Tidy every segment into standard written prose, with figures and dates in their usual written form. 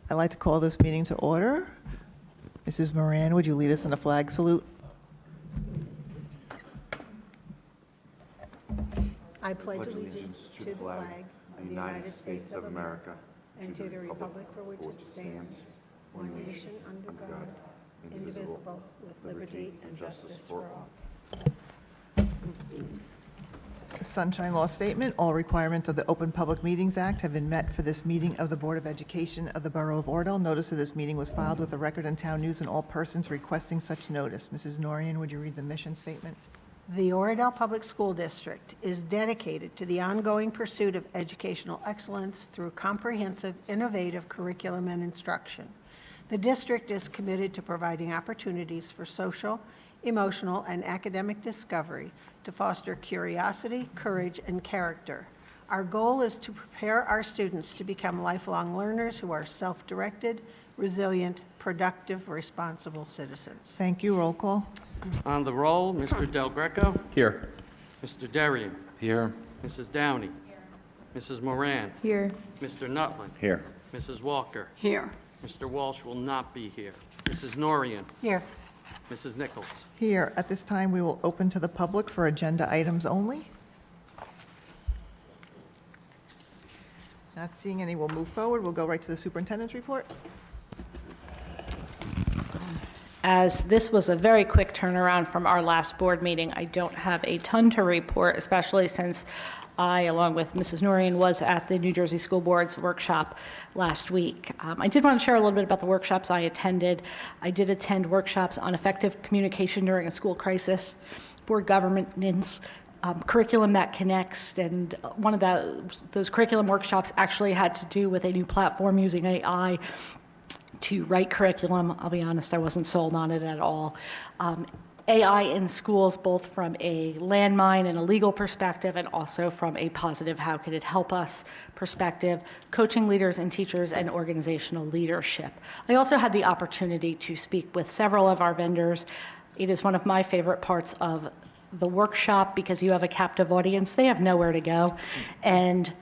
I'd like to call this meeting to order. Mrs. Moran, would you lead us in a flag salute? I pledge allegiance to the flag of the United States of America and to the republic for which it stands, one nation under God, indivisible, with liberty and justice for all. Sunshine Law Statement. All requirements of the Open Public Meetings Act have been met for this meeting of the Board of Education of the Borough of Oradell. Notice of this meeting was filed with the Record and Town News and all persons requesting such notice. Mrs. Norian, would you read the mission statement? The Oradell Public School District is dedicated to the ongoing pursuit of educational excellence through comprehensive, innovative curriculum and instruction. The district is committed to providing opportunities for social, emotional, and academic discovery to foster curiosity, courage, and character. Our goal is to prepare our students to become lifelong learners who are self-directed, resilient, productive, responsible citizens. Thank you. Roll call. On the roll, Mr. Del Greco. Here. Mr. Darian. Here. Mrs. Downey. Mrs. Moran. Here. Mr. Nutland. Here. Mrs. Walker. Here. Mr. Walsh will not be here. Mrs. Norian. Here. Mrs. Nichols. Here, at this time, we will open to the public for agenda items only. Not seeing any, we'll move forward. We'll go right to the superintendent's report. As this was a very quick turnaround from our last board meeting, I don't have a ton to report, especially since I, along with Mrs. Norian, was at the New Jersey School Board's workshop last week. I did want to share a little bit about the workshops I attended. I did attend workshops on effective communication during a school crisis, board governance, curriculum that connects, and one of those curriculum workshops actually had to do with a new platform using AI to write curriculum. I'll be honest, I wasn't sold on it at all. AI in schools, both from a landmine and a legal perspective, and also from a positive, how could it help us perspective, coaching leaders and teachers and organizational leadership. I also had the opportunity to speak with several of our vendors. It is one of my favorite parts of the workshop because you have a captive audience. They have nowhere to go, and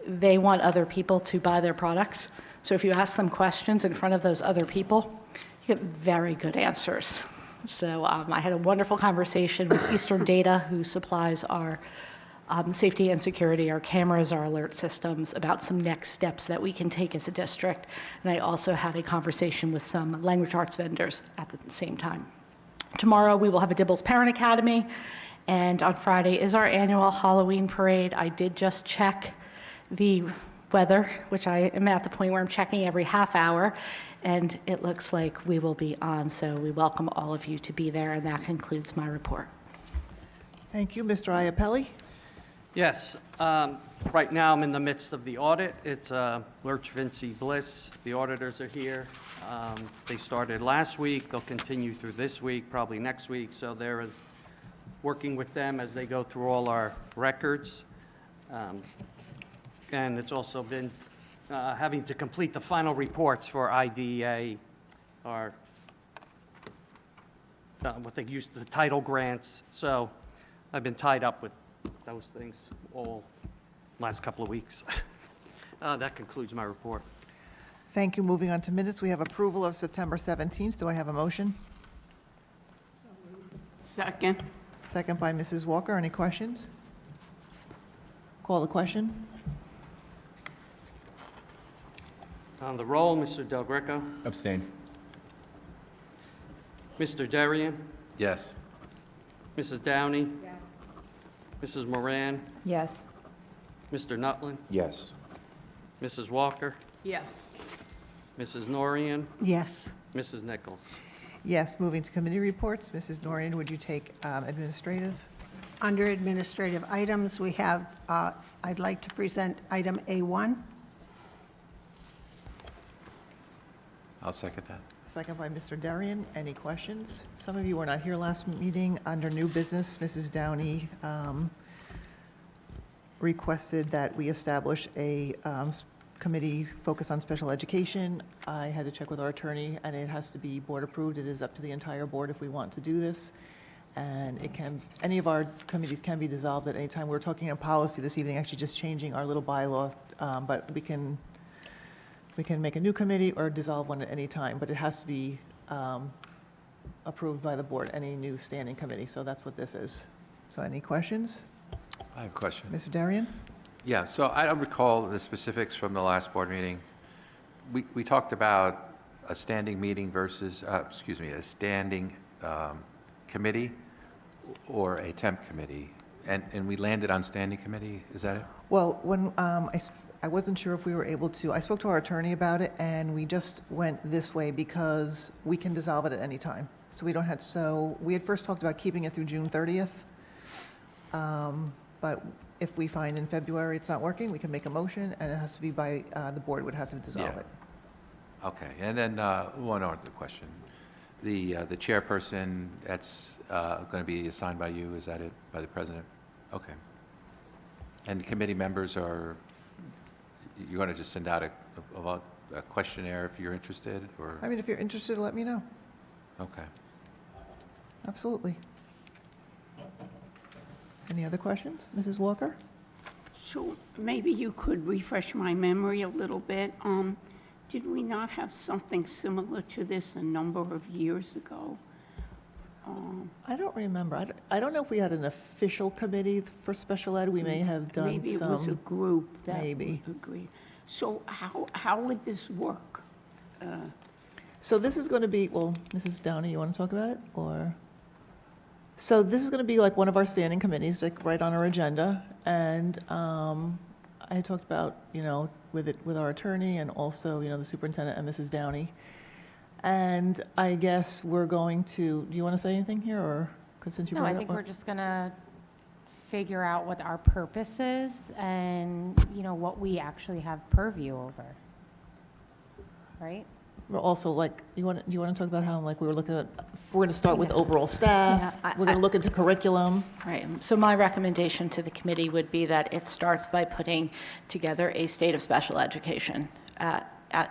they want other people to buy their products. So if you ask them questions in front of those other people, you get very good answers. So I had a wonderful conversation with Eastern Data, who supplies our safety and security, our cameras, our alert systems, about some next steps that we can take as a district. And I also had a conversation with some language arts vendors at the same time. Tomorrow we will have a Dibbles Parent Academy, and on Friday is our annual Halloween parade. I did just check the weather, which I am at the point where I'm checking every half hour, and it looks like we will be on, so we welcome all of you to be there, and that concludes my report. Thank you. Mr. Iapelli? Yes, right now I'm in the midst of the audit. It's Lurch Vinci Bliss. The auditors are here. They started last week. They'll continue through this week, probably next week, so they're working with them as they go through all our records. And it's also been having to complete the final reports for IDEA, or what they use, the title grants. So I've been tied up with those things all last couple of weeks. That concludes my report. Thank you. Moving on to minutes, we have approval of September 17th. Do I have a motion? Second. Second by Mrs. Walker. Any questions? Call the question. On the roll, Mr. Del Greco. Abstain. Mr. Darian. Yes. Mrs. Downey. Mrs. Moran. Yes. Mr. Nutland. Yes. Mrs. Walker. Yes. Mrs. Norian. Yes. Mrs. Nichols. Yes. Moving to committee reports. Mrs. Norian, would you take administrative? Under administrative items, we have, I'd like to present item A1. I'll second that. Second by Mr. Darian. Any questions? Some of you were not here last meeting. Under new business, Mrs. Downey requested that we establish a committee focused on special education. I had to check with our attorney, and it has to be board approved. It is up to the entire board if we want to do this. And it can, any of our committees can be dissolved at any time. We're talking on policy this evening, actually just changing our little bylaw, but we can We can make a new committee or dissolve one at any time, but it has to be approved by the board, any new standing committee. So that's what this is. So any questions? I have a question. Mr. Darian? Yeah, so I don't recall the specifics from the last board meeting. We talked about a standing meeting versus, a standing committee or a temp committee, and we landed on standing committee, is that it? Well, when I wasn't sure if we were able to, I spoke to our attorney about it, and we just went this way because we can dissolve it at any time. So we don't have, so we had first talked about keeping it through June 30th. But if we find in February it's not working, we can make a motion, and it has to be by, the board would have to dissolve Yeah. it. Okay, and then one other question. The chairperson, that's going to be assigned by you, is that it, by the president? Okay. And the committee members are, you're going to just send out a questionnaire if you're interested, or? I mean, if you're interested, let me know. Okay. Absolutely. Any other questions? Mrs. Walker? So maybe you could refresh my memory a little bit. Did we not have something similar to this a number of years ago? I don't remember. I don't know if we had an official committee for special ed. We may have done Maybe it was a some. group that maybe. would agree. So how would this work? So this is going to be, well, Mrs. Downey, you want to talk about it, or? So this is going to be like one of our standing committees, like right on our agenda, and I had talked about, with our attorney and also, the superintendent and Mrs. Downey. And I guess we're going to, do you want to say anything here, or, because since you No, brought I it up? think we're just going to figure out what our purpose is and, what we actually have purview over. Right? We're also like, do you want to talk about how, like, we were looking at, we're going to start with overall staff, Yeah, we're going to look into curriculum. Right, so my recommendation to the committee would be that it starts by putting together a state of special education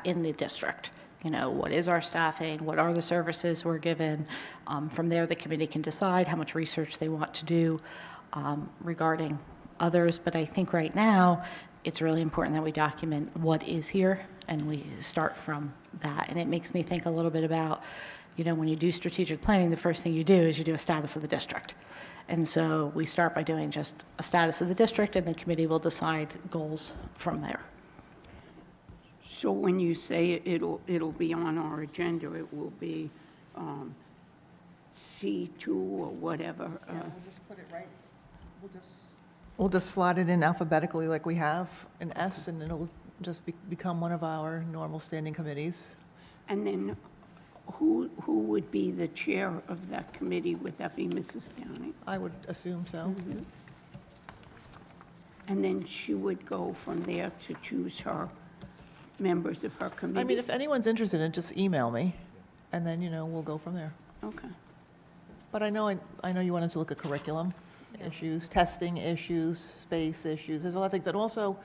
in the district. What is our staffing, what are the services we're given? From there, the committee can decide how much research they want to do regarding others. But I think right now, it's really important that we document what is here and we start from that. And it makes me think a little bit about, when you do strategic planning, the first thing you do is you do a status of the district. And so we start by doing just a status of the district, and the committee will decide goals from there. So when you say it'll be on our agenda, it will be C2 or whatever. just put it right, we'll just slot it in alphabetically like we have an S, and it'll just become one of our normal standing committees. And then who would be the chair of that committee? Would that be Mrs. Downey? I would assume so. And then she would go from there to choose her members of her committee? I mean, if anyone's interested in it, just email me, and then, we'll go from there. Okay. But I know you wanted to look at curriculum issues, testing issues, space issues, there's a lot of things. And also,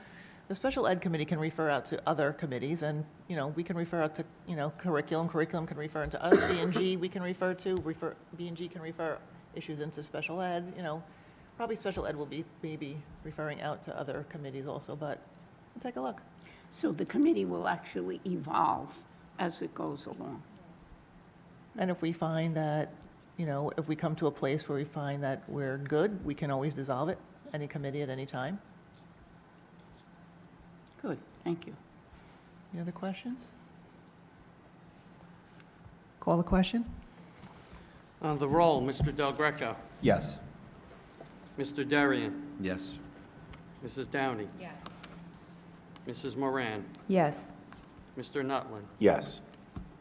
the special ed committee can refer out to other committees, and, we can refer out to, curriculum can refer into us, B&G we can refer to, B&G can refer issues into special ed, probably special ed will be maybe referring out to other committees also, but we'll take a look. So the committee will actually evolve as it goes along? And if we find that, if we come to a place where we find that we're good, we can always dissolve it, any committee at any time. Good, thank you. Any other questions? Call the question? On the roll, Mr. Del Greco. Yes. Mr. Darian. Yes. Mrs. Downey. Yeah. Mrs. Moran. Yes. Mr. Nutlin. Yes.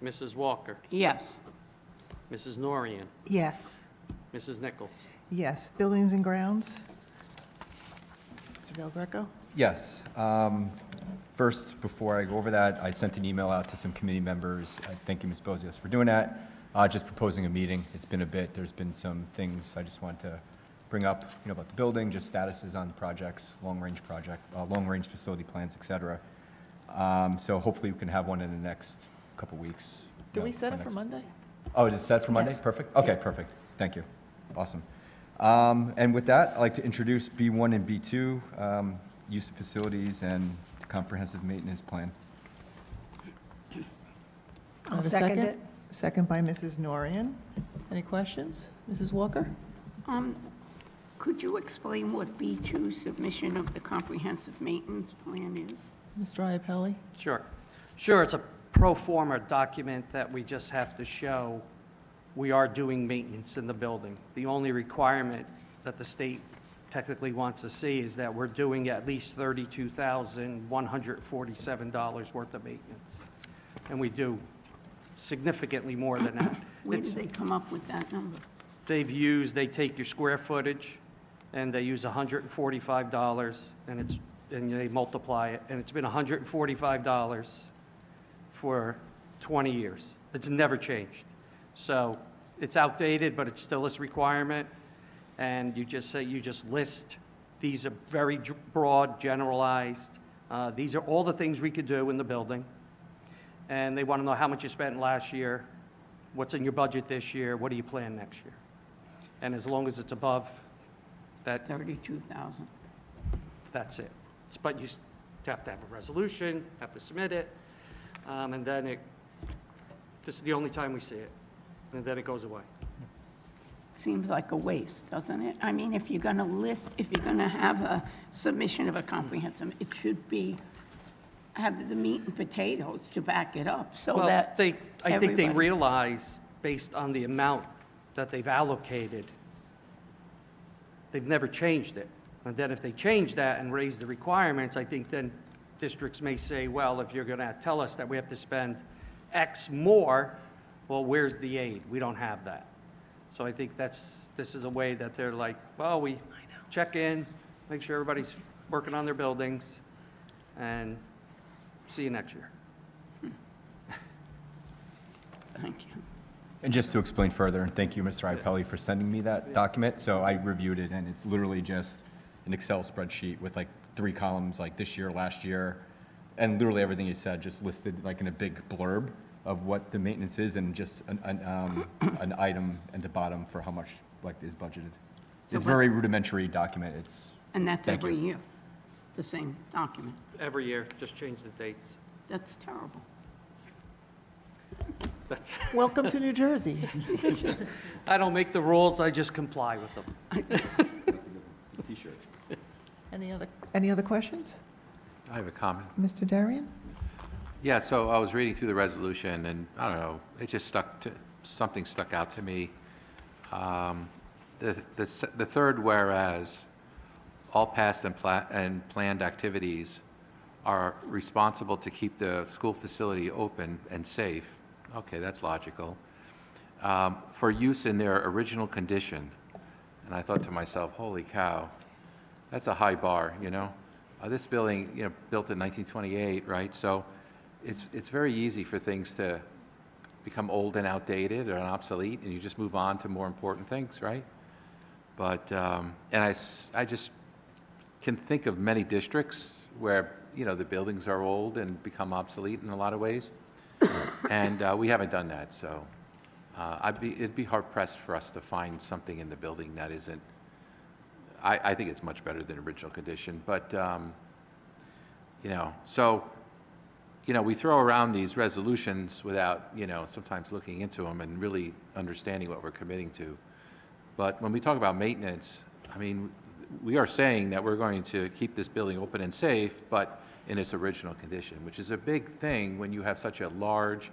Mrs. Walker. Yes. Mrs. Norian. Yes. Mrs. Nichols. Yes. Buildings and grounds? Mr. Del Greco? Yes. First, before I go over that, I sent an email out to some committee members. I thank you, Ms. Bozios, for doing that. Just proposing a meeting. It's been a bit. There's been some things I just wanted to bring up, about the building, just statuses on projects, long-range facility plans, et cetera. So hopefully we can have one in the next couple weeks. Did we set it for Monday? Oh, is it set for Monday? Yes. Perfect. Okay, perfect. Thank you. Awesome. And with that, I'd like to introduce B1 and B2, use of facilities and comprehensive maintenance plan. I I'll have a second it. Second by Mrs. Norian. Any questions? Mrs. Walker? Could you explain what B2 submission of the comprehensive maintenance plan is? Mr. Iapelli? Sure. Sure, it's a pro forma document that we just have to show we are doing maintenance in the building. The only requirement that the state technically wants to see is that we're doing at least $32,147 worth of maintenance. And we do significantly more than that. Where did they come up with that number? They take your square footage, and they use $145, and they multiply it, and it's been $145 for 20 years. It's never changed. So it's outdated, but it's still its requirement, and you just list, these are very broad, generalized, these are all the things we could do in the building, and they want to know how much you spent last year, what's in your budget this year, what do you plan next year? And as long as it's above that, 32,000. that's it. But you have to have a resolution, have to submit it, and then this is the only time we see it, and then it goes away. Seems like a waste, doesn't it? I mean, if you're going to have a submission of a comprehensive, it should have the meat and potatoes to back it up, so Well, that I think they everybody- realize, based on the amount that they've allocated, they've never changed it. And then if they change that and raise the requirements, I think then districts may say, well, if you're going to tell us that we have to spend X more, well, where's the aid? We don't have that. So I think this is a way that they're like, well, we check in, make sure everybody's working on their buildings, and see you next year. Thank you. And just to explain further, and thank you, Mr. Iapelli, for sending me that document. So I reviewed it, and it's literally just an Excel spreadsheet with like 3 columns, like this year, last year, and literally everything you said just listed like in a big blurb of what the maintenance is, and just an item at the bottom for how much like is budgeted. It's very rudimentary document. And that's Thank every you. year, the same document. Every year, just change the dates. That's terrible. That's, Welcome to New Jersey. I don't make the rules, I just comply with them. Any other questions? I have a comment. Mr. Darian? Yeah, so I was reading through the resolution, and I don't know, it just something stuck out to me. The third whereas, all past and planned activities are responsible to keep the school facility open and safe. Okay, that's logical. For use in their original condition. And I thought to myself, holy cow, that's a high bar, you know? This building, built in 1928, right? So it's very easy for things to become old and outdated or obsolete, and you just move on to more important things, right? But, and I just can think of many districts where, the buildings are old and become obsolete in a lot of ways. And we haven't done that, so it'd be hard pressed for us to find something in the building that isn't, I think it's much better than original condition, but, so, we throw around these resolutions without, sometimes looking into them and really understanding what we're committing to. But when we talk about maintenance, I mean, we are saying that we're going to keep this building open and safe, but in its original condition, which is a big thing when you have such a large,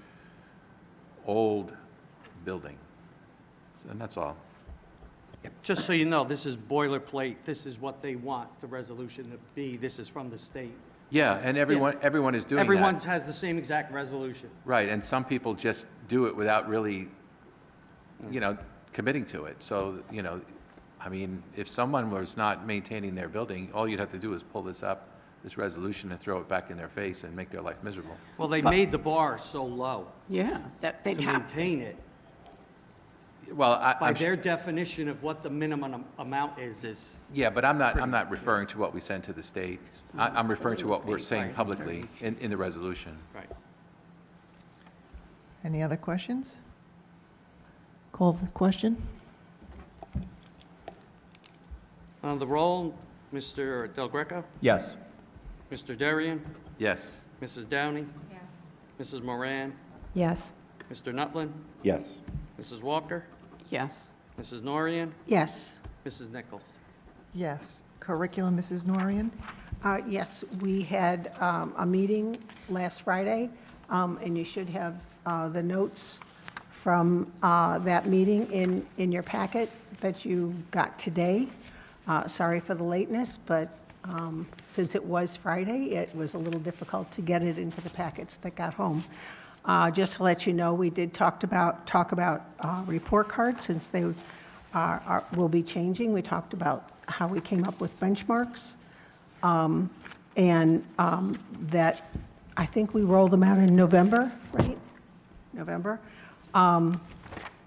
old building. And that's all. Just so you know, this is boilerplate, this is what they want the resolution to be, this is from the state. Yeah, and everyone is doing that. Everyone has the same exact resolution. Right, and some people just do it without really, committing to it. So, I mean, if someone was not maintaining their building, all you'd have to do is pull this resolution, and throw it back in their face and make their life miserable. Well, they made the bar so low Yeah, that they'd to have to. maintain it. Well, By their definition of what the minimum amount is, yeah, but I'm not referring to what we send to the state. I'm referring to what we're saying Right. publicly in the resolution. right. Any other questions? Call the question. On the roll, Mr. Del Greco, Yes. Mr. Darian, Yes. Mrs. Downey. Mrs. Moran, Yes. Mr. Nutlin? Yes. Mrs. Walker? Yes. Mrs. Norian? Yes. Mrs. Nichols? Yes. Curriculum, Mrs. Norian? Yes, we had a meeting last Friday, and you should have the notes from that meeting in your packet that you got today. Sorry for the lateness, but since it was Friday, it was a little difficult to get it into the packets that got home. Just to let you know, we did talk about report cards, since they will be changing. We talked about how we came up with benchmarks, and that I think we roll them out in November, right? November.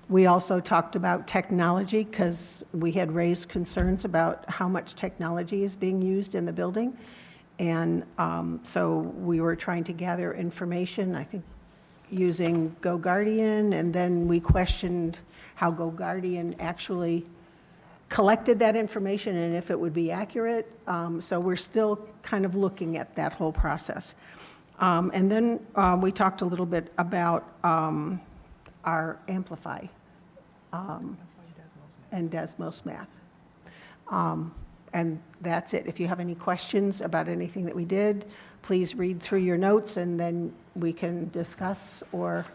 We also talked about technology, because we had raised concerns about how much technology is being used in the building. And so we were trying to gather information, I think, using GoGuardian, and then we questioned how GoGuardian actually collected that information and if it would be accurate. So we're still kind of looking at that whole process. And then we talked a little bit about our Amplify and Desmos Math. And that's it. If you have any questions about anything that we did, please read through your notes, and then we can discuss or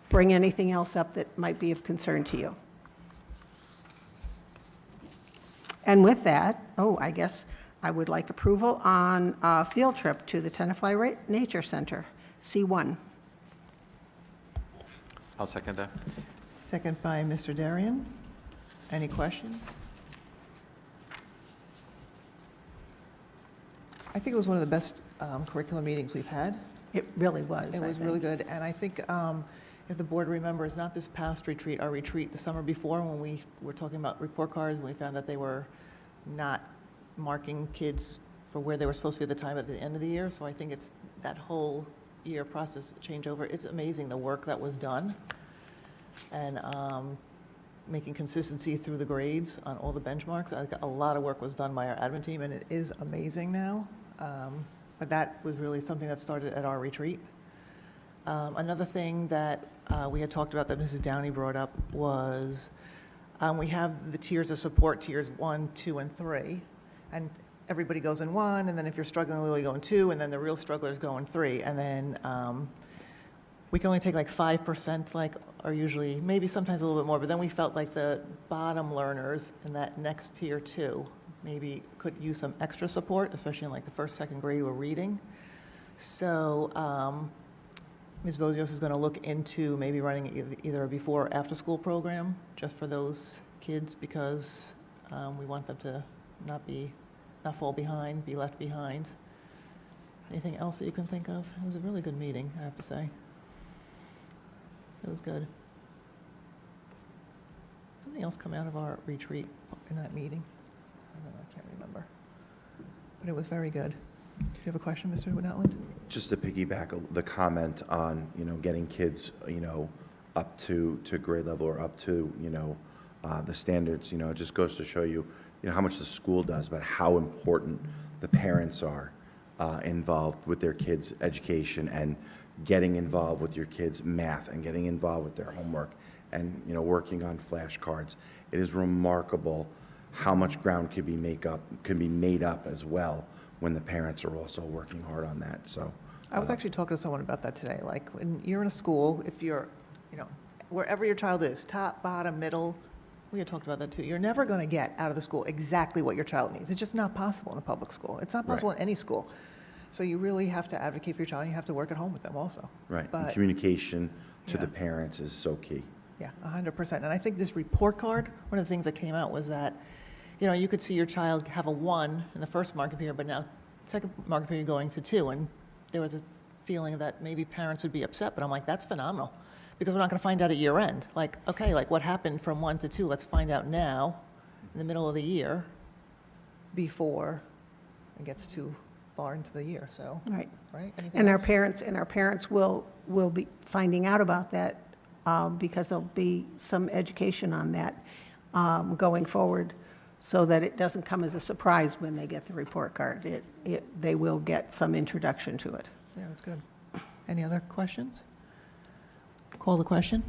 bring anything else up that might be of concern to you. And with that, I guess I would like approval on a field trip to the Tenafly Nature Center, C1. I'll second that. Second by Mr. Darian. Any questions? I think it was one of the best curriculum meetings we've had. It really was. It I was think. really good, and I think if the board remembers, not this past retreat, our retreat the summer before, when we were talking about report cards, and we found that they were not marking kids for where they were supposed to be at the time at the end of the year. So I think it's that whole year process changeover. It's amazing the work that was done, and making consistency through the grades on all the benchmarks. A lot of work was done by our admin team, and it is amazing now. But that was really something that started at our retreat. Another thing that we had talked about that Mrs. Downey brought up was we have the tiers of support, tiers 1, 2, and 3. And everybody goes in 1, and then if you're struggling, really go in 2, and then the real strugglers go in 3. And then we can only take like 5%, or usually, maybe sometimes a little bit more, but then we felt like the bottom learners in that next tier 2 maybe could use some extra support, especially in like the first, second grade where reading. So Ms. Bozios is going to look into maybe running either a before or after school program just for those kids, because we want them to not fall behind, be left behind. Anything else that you can think of? It was a really good meeting, I have to say. It was good. Something else come out of our retreat in that meeting? I don't know, I can't remember. But it was very good. Do you have a question, Mr. Nutland? Just to piggyback the comment on, getting kids, up to grade level or up to, the standards, it just goes to show you, how much the school does, but how important the parents are involved with their kids' education and getting involved with your kids' math and getting involved with their homework and, working on flashcards. It is remarkable how much ground can be made up as well when the parents are also working hard on that. So I was actually talking to someone about that today. Like, when you're in a school, if you're, wherever your child is, top, bottom, middle, we had talked about that too. You're never going to get out of the school exactly what your child needs. It's just not possible in a public school. It's not possible in any school. So you really have to advocate for your child, and you have to work at home with them also. right, But, and communication to the yeah. parents is so key. Yeah, 100%. And I think this report card, one of the things that came out was that, you could see your child have a 1 in the first marking period, but now second marking period going to 2. And there was a feeling that maybe parents would be upset, but I'm like, that's phenomenal, because we're not going to find out at year end. Like, okay, like what happened from 1 to 2, let's find out now in the middle of the year before it gets too far into the year. So, Right. right? Anything And our else? parents will be finding out about that because there'll be some education on that going forward, so that it doesn't come as a surprise when they get the report card. They will get some introduction to it. Yeah, it's good. Any other questions? Call the question?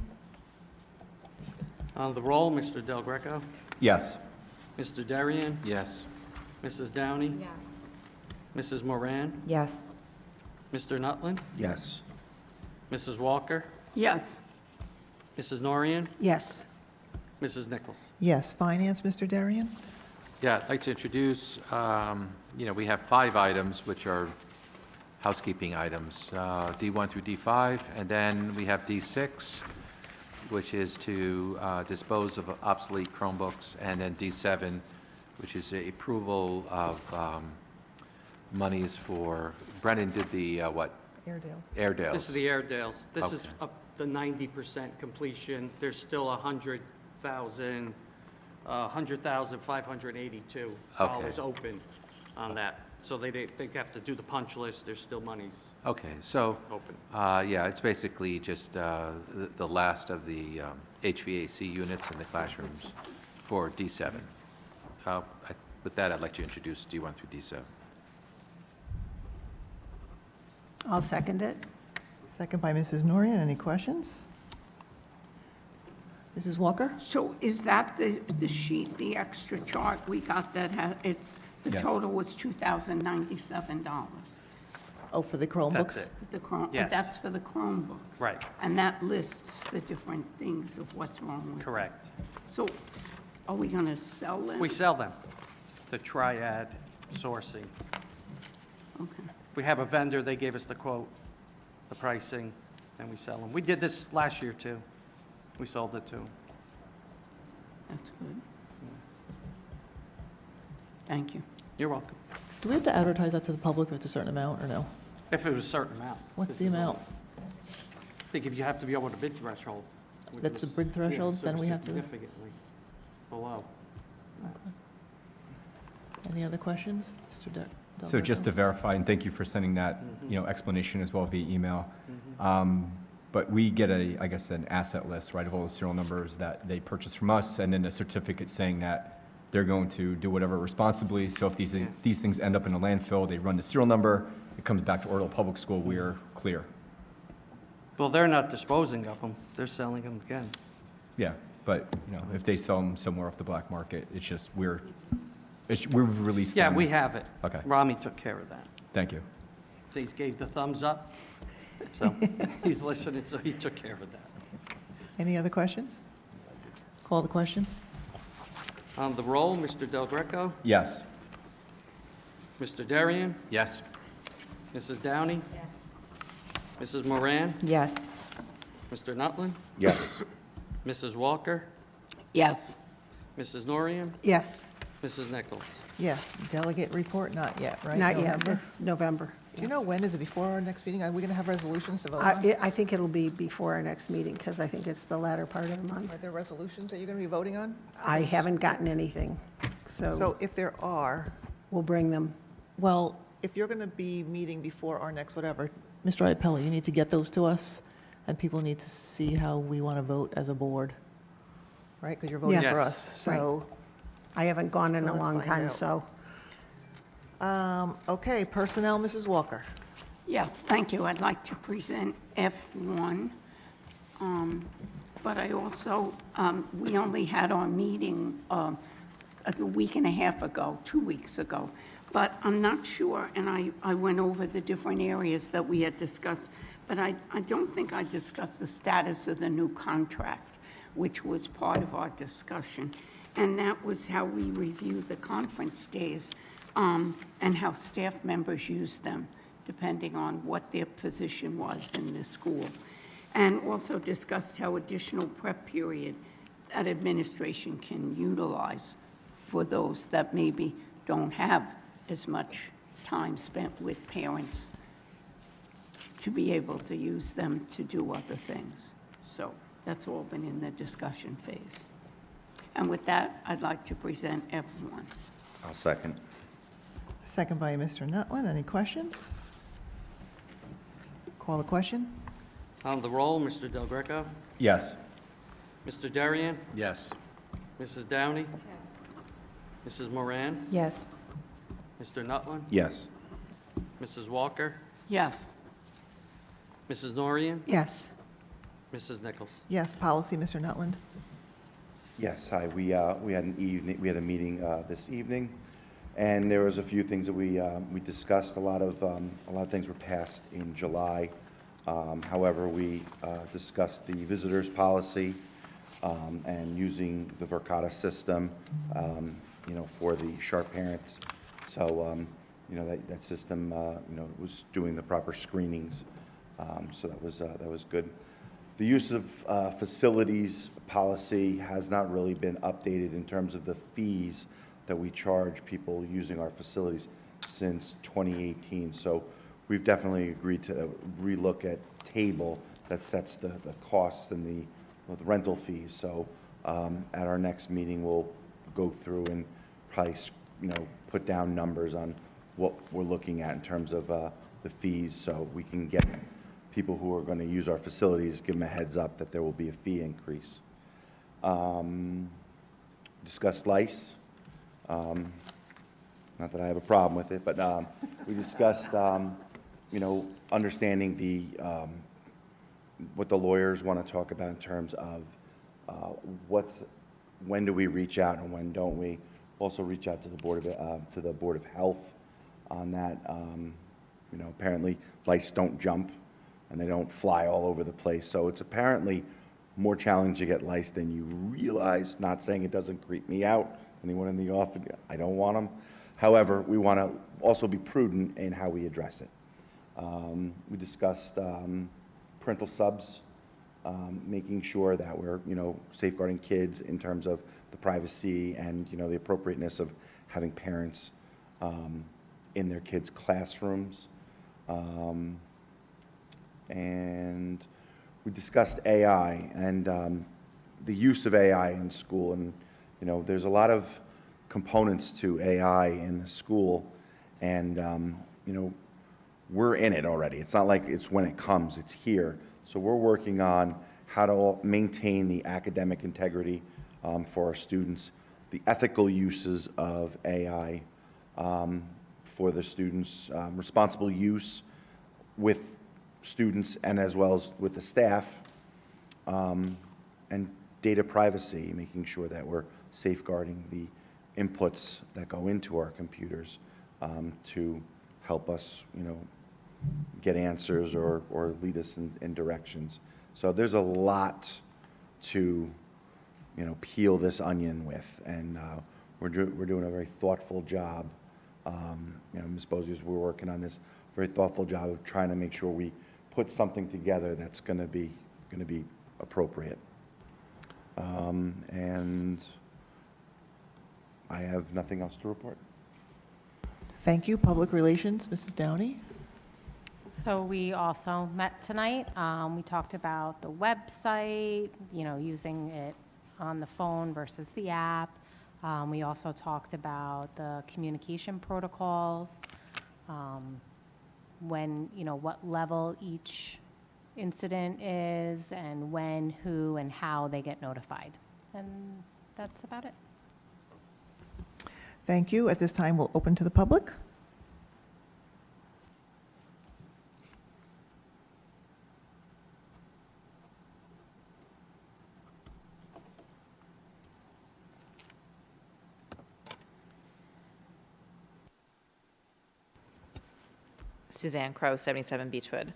On the roll, Mr. Del Greco, Yes. Mr. Darian, Yes. Mrs. Downey, Yes. Mrs. Moran, Yes. Mr. Nutlin, Yes. Mrs. Walker, Yes, Mrs. Norian, Yes. Mrs. Nichols. Yes. Finance, Mr. Darian? Yeah, I'd like to introduce, we have 5 items, which are housekeeping items, D1 through D5, and then we have D6, which is to dispose of obsolete Chromebooks, and then D7, which is the approval of monies for, Brennan did the, Airedale. Airedales. This is the Airedales. This is Okay. up to 90% completion. There's still $100,582 Okay. open on that. So they have to do the punch list. There's still monies Okay, so, open. yeah, it's basically just the last of the HVAC units in the classrooms for D7. With that, I'd like to introduce D1 through D7. I'll second it. Second by Mrs. Norian. Any questions? Mrs. Walker? so is that the sheet, the extra chart we got that the Yes. total was $2,097? Oh, for the Chromebooks? That's it. Yes. That's for the Chromebooks? Right, And that lists the different things of what's wrong with it? correct. So are we going to sell them? We sell them to Triad Sourcing. Okay. We have a vendor, they gave us the quote, the pricing, and we sell them. We did this last year, too. We sold it, too. That's good. Thank you. You're welcome. Do we have to advertise that to the public if it's a certain amount or no? If it was a certain amount. What's This the is all- amount? I think if you have to be over the bid threshold. which That's the was- bid yeah, threshold, so then we have to- Significantly below. Any other questions? Mr. Del So just to Greco? verify, and thank you for sending that, Mm-hmm. explanation as well via email. But we get I guess, an asset list, right, of all the serial numbers that they purchase from us, and then a certificate saying that they're going to do whatever responsibly. So if these things end up in a landfill, they run the serial number, it comes back to Oradell Public School, we're clear. Well, they're not disposing of them, they're selling them again. Yeah, but, if they sell them somewhere off the black market, it's just, we've released Yeah, them. we have it. Okay. Rami took care of that. Thank you. He gave the thumbs up, so he's listening, so he took care of that. Any other questions? Call the question? On the roll, Mr. Del Greco, Yes. Mr. Darian, Yes? Mrs. Downey, Mrs. Moran, Yes. Mr. Nutlin, Yes. Mrs. Walker, Yes, Mrs. Norian, Yes. Mrs. Nichols. Yes. Delegate report, not yet, right? Not yet, November? it's November. Do you know when? Is it before our next meeting? Are we going to have resolutions to vote on? I think it'll be before our next meeting, because I think it's the latter part of the month. Are there resolutions that you're going to be voting on? I haven't gotten anything, so So if there are, we'll bring them. well, if you're going to be meeting before our next whatever, Mr. Iapelli, you need to get those to us, and people need to see how we want to vote as a board, right? Because you're voting Yes. for us, so. I haven't gone in So a let's long find time, out. so. Okay, personnel, Mrs. Walker. yes, thank you. I'd like to present F1. But I also, we only had our meeting a week and a half ago, 2 weeks ago. But I'm not sure, and I went over the different areas that we had discussed, but I don't think I discussed the status of the new contract, which was part of our discussion. And that was how we reviewed the conference days and how staff members used them, depending on what their position was in the school. And also discussed how additional prep period that administration can utilize for those that maybe don't have as much time spent with parents to be able to use them to do other things. So that's all been in the discussion phase. And with that, I'd like to present F1. I'll second. Second by Mr. Nutlin. Any questions? Call the question? On the roll, Mr. Del Greco, Yes. Mr. Darian, Yes. Mrs. Downey, Mrs. Moran, Yes. Mr. Nutlin, Yes. Mrs. Walker, Yes, Mrs. Norian, Yes. Mrs. Nichols? Yes, policy, Mr. Nutland. Yes, hi. We had a meeting this evening, and there was a few things that we discussed. A lot of things were passed in July. However, we discussed the visitors policy and using the Verkada system, for the sharp parents. So, that system, was doing the proper screenings. So that was good. The use of facilities policy has not really been updated in terms of the fees that we charge people using our facilities since 2018. So we've definitely agreed to relook at table that sets the costs and the rental fees. So at our next meeting, we'll go through and probably, put down numbers on what we're looking at in terms of the fees, so we can get people who are going to use our facilities, give them a heads up that there will be a fee increase. Discussed lice. Not that I have a problem with it, but we discussed, understanding what the lawyers want to talk about in terms of when do we reach out and when don't we. Also reach out to the Board of Health on that. Apparently lice don't jump and they don't fly all over the place. So it's apparently more challenging to get lice than you realize. Not saying it doesn't creep me out. Anyone in the office, I don't want them. However, we want to also be prudent in how we address it. We discussed parental subs, making sure that we're, safeguarding kids in terms of the privacy and, the appropriateness of having parents in their kids' classrooms. And we discussed AI and the use of AI in school. And, there's a lot of components to AI in the school. And, we're in it already. It's not like it's when it comes, it's here. So we're working on how to maintain the academic integrity for our students, the ethical uses of AI for the students, responsible use with students and as well as with the staff, and data privacy, making sure that we're safeguarding the inputs that go into our computers to help us, get answers or lead us in directions. So there's a lot to, peel this onion with, and we're doing a very thoughtful job. Ms. Bozius, we're working on this very thoughtful job of trying to make sure we put something together that's going to be appropriate. And I have nothing else to report. Thank you. Public Relations, Mrs. Downey. So we also met tonight. We talked about the website, using it on the phone versus the app. We also talked about the communication protocols, when, what level each incident is, and when, who, and how they get notified. And that's about it. Thank you. At this time, we'll open to the public. Suzanne Crowe, 77 Beechwood.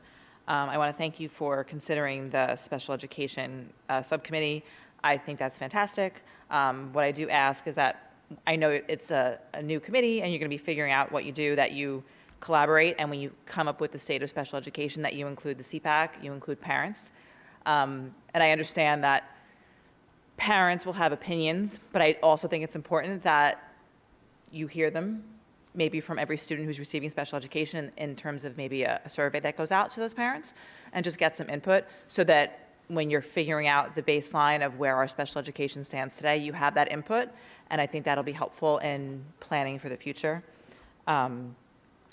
I want to thank you for considering the special education subcommittee. I think that's fantastic. What I do ask is that I know it's a new committee and you're going to be figuring out what you do, that you collaborate, and when you come up with the state of special education, that you include the CPAC, you include parents. And I understand that parents will have opinions, but I also think it's important that you hear them, maybe from every student who's receiving special education, in terms of maybe a survey that goes out to those parents, and just get some input so that when you're figuring out the baseline of where our special education stands today, you have that input, and I think that'll be helpful in planning for the future. And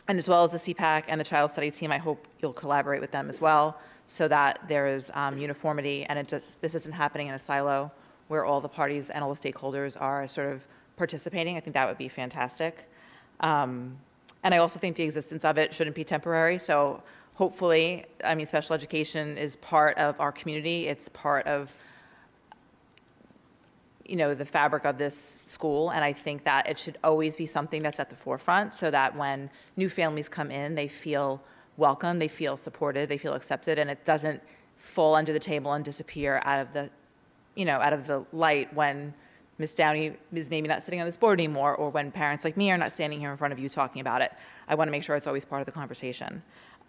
as well as the CPAC and the Child Study Team, I hope you'll collaborate with them as well so that there is uniformity, and this isn't happening in a silo where all the parties and all the stakeholders are sort of participating. I think that would be fantastic. And I also think the existence of it shouldn't be temporary. So hopefully, I mean, special education is part of our community. It's part of, the fabric of this school, and I think that it should always be something that's at the forefront so that when new families come in, they feel welcome, they feel supported, they feel accepted, and it doesn't fall under the table and disappear out of the light when Miss Downey is maybe not sitting on this board anymore, or when parents like me are not standing here in front of you talking about it. I want to make sure it's always part of the conversation.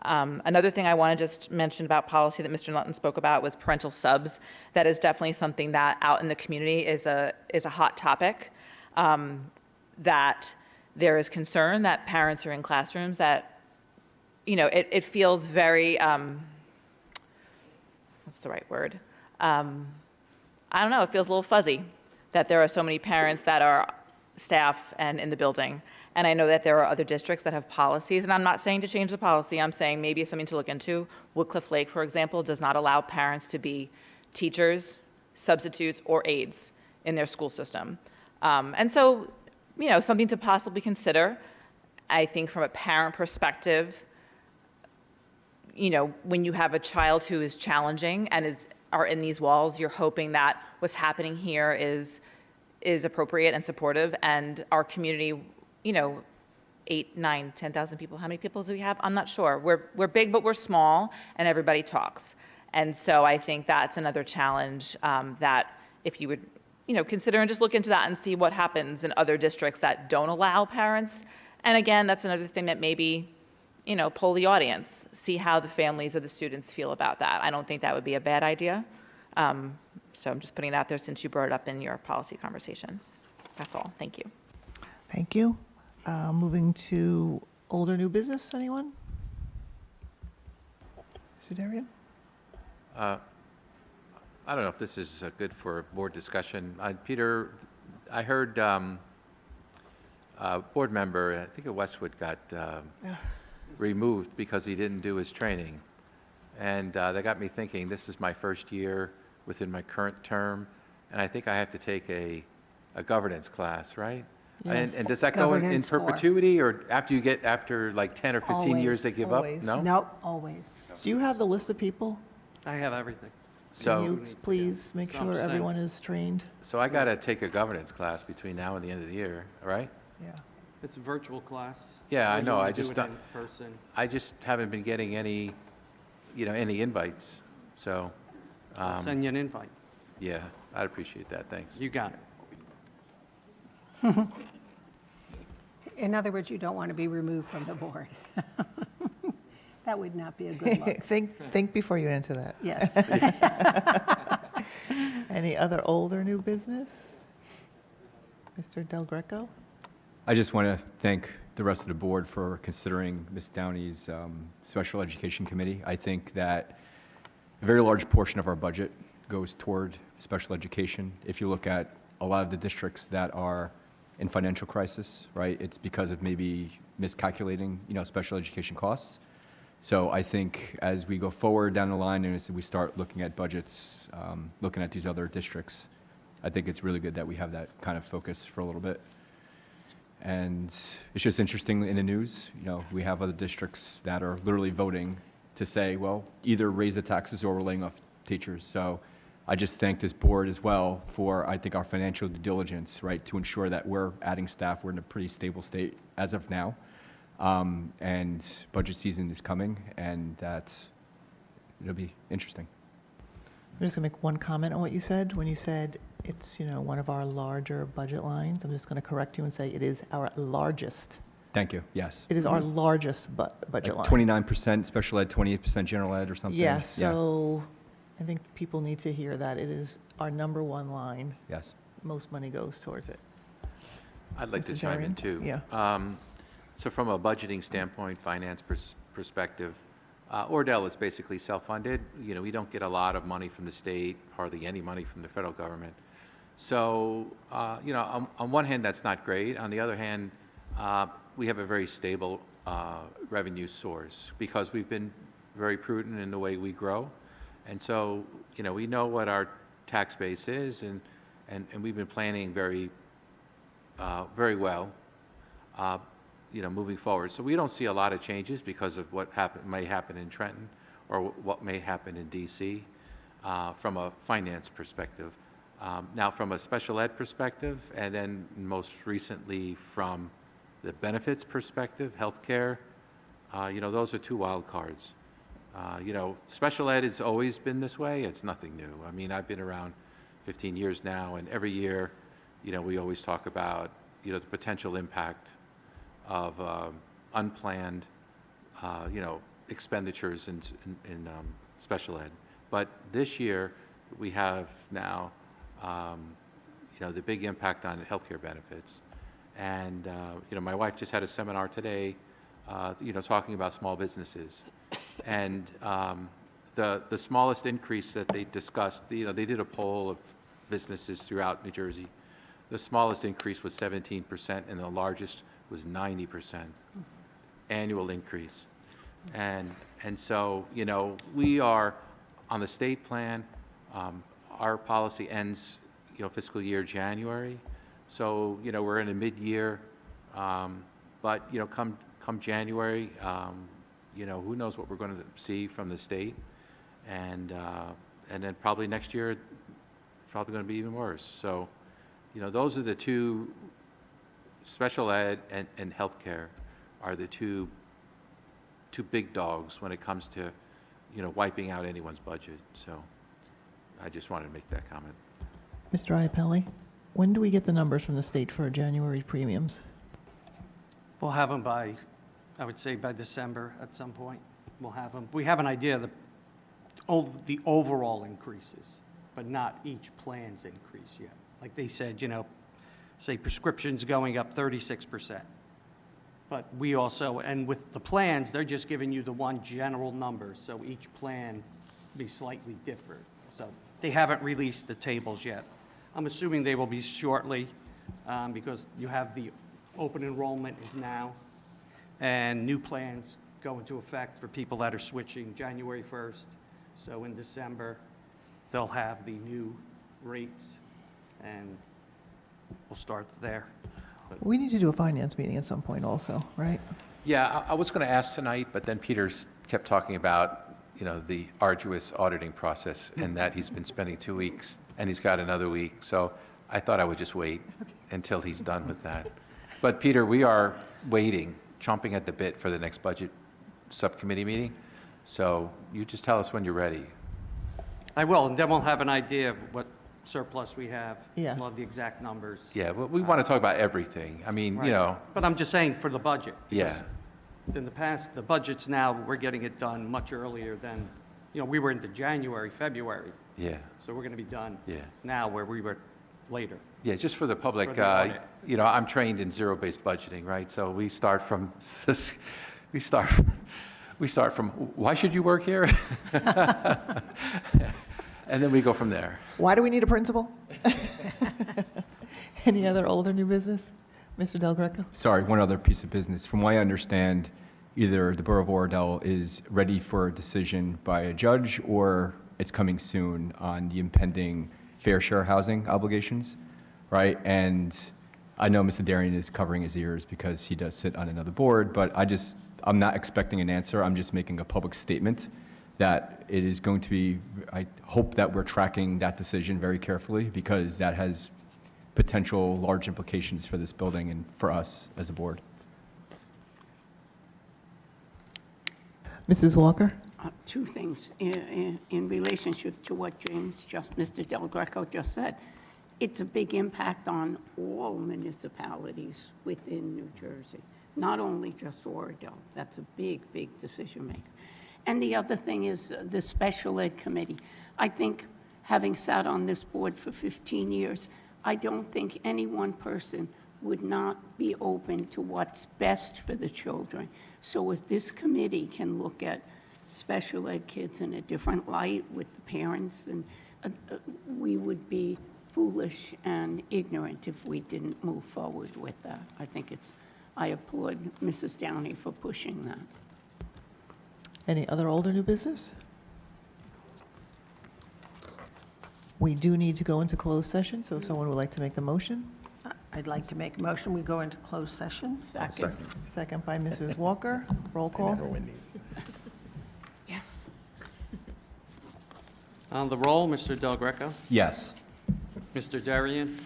Another thing I want to just mention about policy that Mr. Lutton spoke about was parental subs. That is definitely something that out in the community is a hot topic, that there is concern that parents are in classrooms that, it feels very, what's the right word? I don't know, it feels a little fuzzy that there are so many parents that are staff and in the building. And I know that there are other districts that have policies, and I'm not saying to change the policy, I'm saying maybe it's something to look into. Woodcliff Lake, for example, does not allow parents to be teachers, substitutes, or aides in their school system. And so, something to possibly consider. I think from a parent perspective, when you have a child who is challenging and are in these walls, you're hoping that what's happening here is appropriate and supportive, and our community, 8, 9, 10,000 people. How many people do we have? I'm not sure. We're big, but we're small, and everybody talks. And so I think that's another challenge that if you would, consider and just look into that and see what happens in other districts that don't allow parents. And again, that's another thing that maybe, poll the audience, see how the families of the students feel about that. I don't think that would be a bad idea. So I'm just putting it out there since you brought it up in your policy conversation. That's all. Thank you. Thank you. Moving to old or new business, anyone? Mr. Darian? I don't know if this is good for board discussion. Peter, I heard board member, I think at Westwood, got removed because he didn't do his training. And that got me thinking, this is my first year within my current term, and I think I have to take a governance class, right? Yes. And does that go in Governance for- perpetuity, or after like 10 or 15 years they give Always. up? No? Nope, always. Do you have the list of people? I have everything. Can So, you please make So I'm sure saying- everyone is trained? so I got to take a governance class between now and the end of the year, right? Yeah. It's a virtual class. Yeah, I or you know, wanna I do just it don't- in person. I just haven't been getting any invites, so, I'll send you an invite. yeah, I'd appreciate that, thanks. You got it. In other words, you don't want to be removed from the board. That would not be a good look. Think before you answer that. Yes. Any other old or new business? Mr. Del Greco? I just want to thank the rest of the board for considering Ms. Downey's Special Education Committee. I think that a very large portion of our budget goes toward special education. If you look at a lot of the districts that are in financial crisis, right, it's because of maybe miscalculating, special education costs. So I think as we go forward down the line and as we start looking at budgets, looking at these other districts, I think it's really good that we have that kind of focus for a little bit. And it's just interesting in the news, we have other districts that are literally voting to say, well, either raise the taxes or we're laying off teachers. So I just thank this board as well for, I think, our financial due diligence, right, to ensure that we're adding staff. We're in a pretty stable state as of now. And budget season is coming, and it'll be interesting. I'm just going to make one comment on what you said. When you said it's, one of our larger budget lines, I'm just going to correct you and say it is our largest. Thank you, yes. It is our largest budget line. 29% special ed, 28% general ed or something? Yeah, so I think people need to hear that. It is our number one line. Yes. Most money goes towards it. I'd like to Mr. chime in Darian? too. Yeah. So from a budgeting standpoint, finance perspective, Oradell is basically self-funded. We don't get a lot of money from the state, hardly any money from the federal government. So, on one hand, that's not great. On the other hand, we have a very stable revenue source because we've been very prudent in the way we grow. And so, we know what our tax base is, and we've been planning very well. moving forward. So we don't see a lot of changes because of what may happen in Trenton or what may happen in DC from a finance perspective. Now, from a special ed perspective, and then most recently from the benefits perspective, healthcare, those are two wild cards. Special ed has always been this way. It's nothing new. I mean, I've been around 15 years now, and every year, we always talk about, the potential impact of unplanned, expenditures in special ed. But this year, we have now, the big impact on healthcare benefits. And, my wife just had a seminar today, talking about small businesses. And the smallest increase that they discussed, they did a poll of businesses throughout New Jersey. The smallest increase was 17%, and the largest was 90% annual increase. And so, we are on the state plan. Our policy ends, fiscal year January. So, we're in a mid-year, but, come January, who knows what we're going to see from the state. And then probably next year, it's probably going to be even worse. So, those are the two, special ed and healthcare are the two big dogs when it comes to, wiping out anyone's budget. So I just wanted to make that comment. Mr. Iapelli, when do we get the numbers from the state for January premiums? We'll have them by, I would say by December at some point. We'll have them. We have an idea of the overall increases, but not each plan's increase yet. Like they said, say prescriptions going up 36%. But we also, and with the plans, they're just giving you the one general number, so each plan be slightly different. So they haven't released the tables yet. I'm assuming they will be shortly, because you have the open enrollment is now, and new plans go into effect for people that are switching January 1st. So in December, they'll have the new rates, and we'll start there. We need to do a finance meeting at some point also, right? Yeah, I was going to ask tonight, but then Peter kept talking about, the arduous auditing process and that he's been spending 2 weeks and he's got another week. So I thought I would just wait until he's done with that. But Peter, we are waiting, chomping at the bit for the next budget subcommittee meeting. So you just tell us when you're ready. I will, and then we'll have an idea of what surplus we have. Yeah. We'll have the exact numbers. Yeah, well, we want to talk about everything. I mean, Right. But I'm just saying for the budget. Yeah. because In the past, the budgets now, we're getting it done much earlier than, we were into January, February. Yeah, So we're going to be done yeah. now where we were later. Yeah, just for the public, For the audit. I'm trained in zero-based budgeting, right? So we start from why should you work here? And then we go from there. Why do we need a principal? Any other old or new business? Mr. Del Greco? Sorry, one other piece of business. From what I understand, either the Borough of Oradell is ready for a decision by a judge or it's coming soon on the impending fair share housing obligations, right? And I know Mr. Darian is covering his ears because he does sit on another board, but I'm not expecting an answer. I'm just making a public statement that it is going to be, I hope that we're tracking that decision very carefully because that has potential large implications for this building and for us as a board. Mrs. Walker? Two things in relationship to what Mr. Del Greco just said. It's a big impact on all municipalities within New Jersey, not only just Oradell. That's a big, big decision maker. And the other thing is the special ed committee. I think, having sat on this board for 15 years, I don't think any one person would not be open to what's best for the children. So if this committee can look at special ed kids in a different light with the parents, and we would be foolish and ignorant if we didn't move forward with that. I applaud Mrs. Downey for pushing that. Any other old or new business? We do need to go into closed session, so if someone would like to make the motion. I'd like to make a motion, we go into closed session. Second. Second by Mrs. Walker. Roll call. Yes. On the roll, Mr. Del Greco, Yes. Mr. Darian,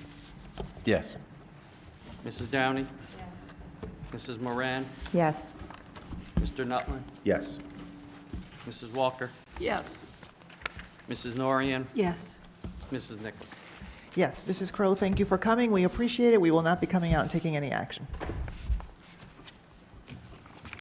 Yes. Mrs. Downey, Mrs. Moran, Yes. Mr. Nutland, Yes. Mrs. Walker, Yes. Mrs. Norian, Yes. Mrs. Nichols. Yes, Mrs. Crowe, thank you for coming. We appreciate it. We will not be coming out and taking any action.